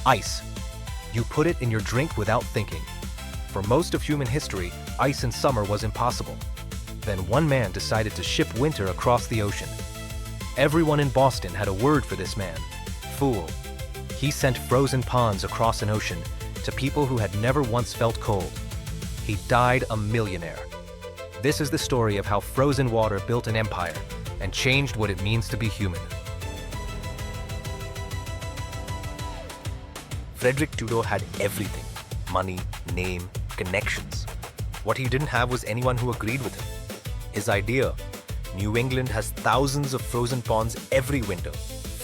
Ice. You put it in your drink without thinking. For most of human history, ice in summer was impossible. Then one man decided to ship winter across the ocean. Everyone in Boston had a word for this man: fool. He sent frozen ponds across an ocean to people who had never once felt cold. He died a millionaire. This is the story of how frozen water built an empire and changed what it means to be human. Frederic Tudor had everything: money, name, connections. What he didn't have was anyone who agreed with him. His idea: New England has thousands of frozen ponds every winter,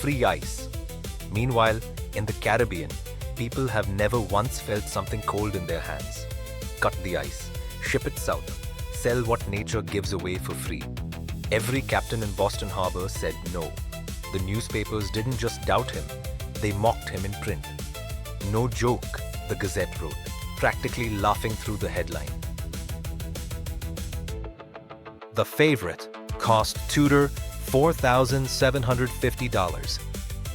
free ice. Meanwhile, in the Caribbean, people have never once felt something cold in their hands. Cut the ice, ship it south, sell what nature gives away for free. Every captain in Boston Harbor said no. The newspapers didn't just doubt him, they mocked him in print. No joke, the Gazette wrote, practically laughing through the headline. The Favorite cost Tudor $4,750,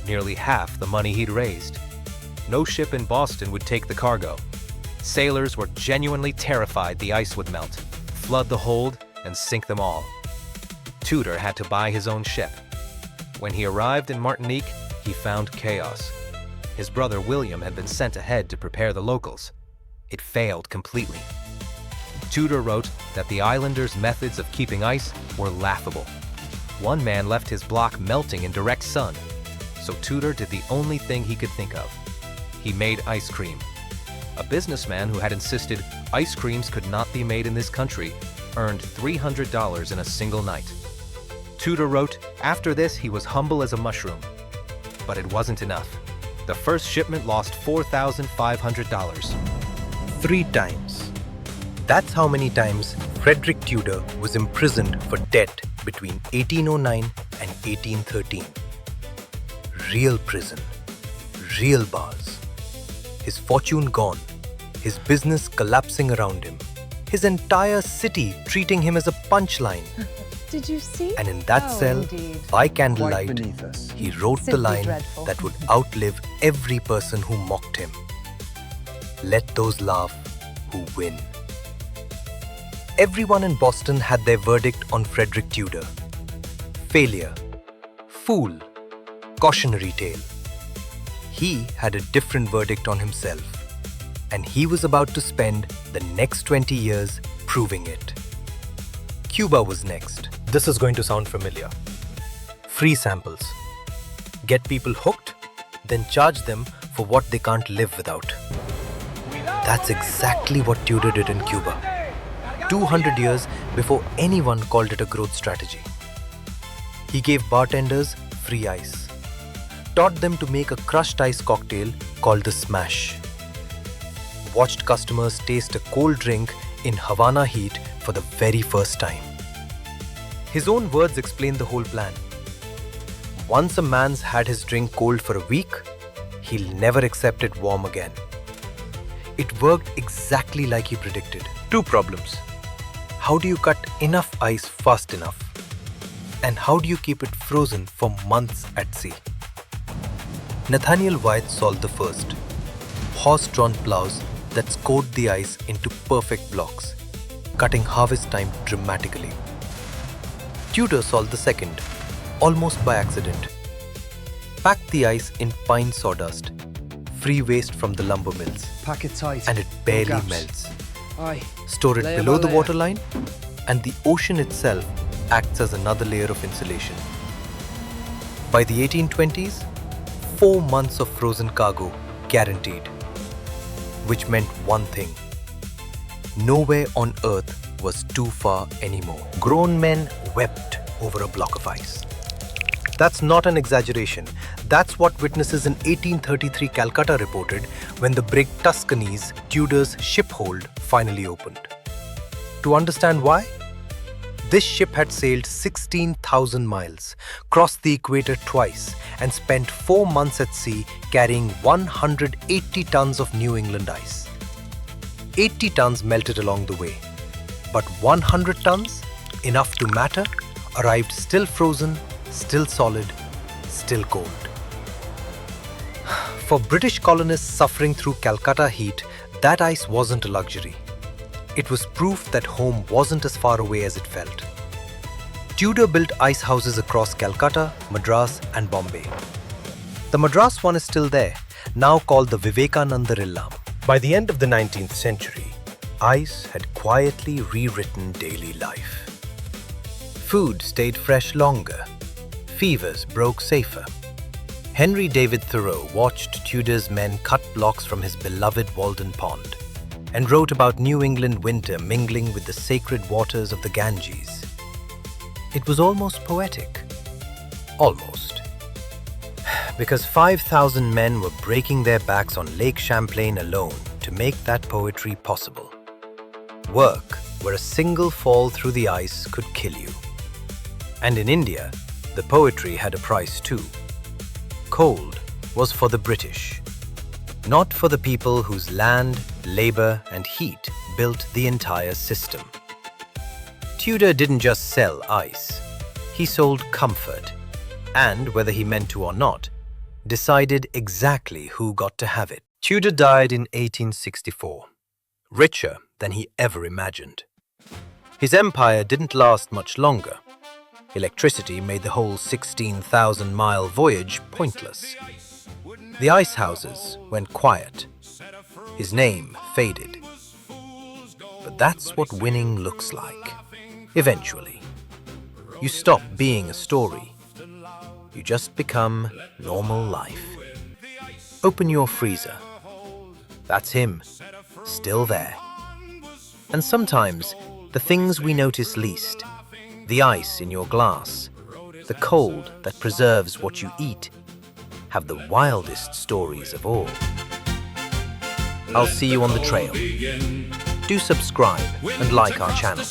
nearly half the money he'd raised. No ship in Boston would take the cargo. Sailors were genuinely terrified the ice would melt, flood the hold, and sink them all. Tudor had to buy his own ship. When he arrived in Martinique, he found chaos. His brother William had been sent ahead to prepare the locals. It failed completely. Tudor wrote that the islanders' methods of keeping ice were laughable. One man left his block melting in direct sun, so Tudor did the only thing he could think of. He made ice cream. A businessman who had insisted ice creams could not be made in this country earned $300 in a single night. Tudor wrote, after this he was humble as a mushroom. But it wasn't enough. The first shipment lost $4,500. 3 times. That's how many times Frederic Tudor was imprisoned for debt between 1809 and 1813. Real prison. Real bars. His fortune gone. His business collapsing around him. His entire city treating him as a punchline. Did you see? And in that cell, indeed. by candlelight, he wrote the Simply line dreadful. that would outlive every person who mocked him. Let those laugh who win. Everyone in Boston had their verdict on Frederic Tudor. Failure. Fool. Cautionary tale. He had a different verdict on himself, and he was about to spend the next 20 years proving it. Cuba was next. This is going to sound familiar. Free samples. Get people hooked, then charge them for what they can't live without. That's exactly what Tudor did in Cuba. 200 years before anyone called it a growth strategy. He gave bartenders free ice. Taught them to make a crushed ice cocktail called the Smash. Watched customers taste a cold drink in Havana heat for the very first time. His own words explain the whole plan. Once a man's had his drink cold for a week, he'll never accept it warm again. It worked exactly like he predicted. 2 problems. How do you cut enough ice fast enough? And how do you keep it frozen for months at sea? Nathaniel Wyeth solved the first. Horse-drawn plows that scored the ice into perfect blocks, cutting harvest time dramatically. Tudor solved the second, almost by accident. Packed the ice in pine sawdust, free waste from the lumber mills, Pack it tight. and it No barely gaps. melts. Aye. Store it Layer below by the layer. waterline, and the ocean itself acts as another layer of insulation. By the 1820s, 4 months of frozen cargo guaranteed, which meant one thing: nowhere on earth was too far anymore. Grown men wept over a block of ice. That's not an exaggeration. That's what witnesses in 1833 Calcutta reported when the brig Tuscany's, Tudor's shiphold, finally opened. To understand why? This ship had sailed 16,000 miles, crossed the equator twice, and spent 4 months at sea carrying 180 tons of New England ice. 80 tons melted along the way, but 100 tons, enough to matter, arrived still frozen, still solid, still cold. For British colonists suffering through Calcutta heat, that ice wasn't a luxury. It was proof that home wasn't as far away as it felt. Tudor built ice houses across Calcutta, Madras and Bombay. The Madras one is still there, now called the Vivekananda Rillam. By the end of the 19th century, ice had quietly rewritten daily life. Food stayed fresh longer. Fevers broke safer. Henry David Thoreau watched Tudor's men cut blocks from his beloved Walden Pond and wrote about New England winter mingling with the sacred waters of the Ganges. It was almost poetic. Almost. Because 5,000 men were breaking their backs on Lake Champlain alone to make that poetry possible. Work where a single fall through the ice could kill you. And in India, the poetry had a price too. Cold was for the British, not for the people whose land, labor, and heat built the entire system. Tudor didn't just sell ice. He sold comfort, and whether he meant to or not, decided exactly who got to have it. Tudor died in 1864, richer than he ever imagined. His empire didn't last much longer. Electricity made the whole 16,000-mile voyage pointless. The ice houses went quiet. His name faded. But that's what winning looks like. Eventually, you stop being a story. You just become normal life. Open your freezer. That's him, still there. And sometimes, the things we notice least, the ice in your glass, the cold that preserves what you eat, have the wildest stories of all. I'll see you on the trail. Do subscribe and like our channel.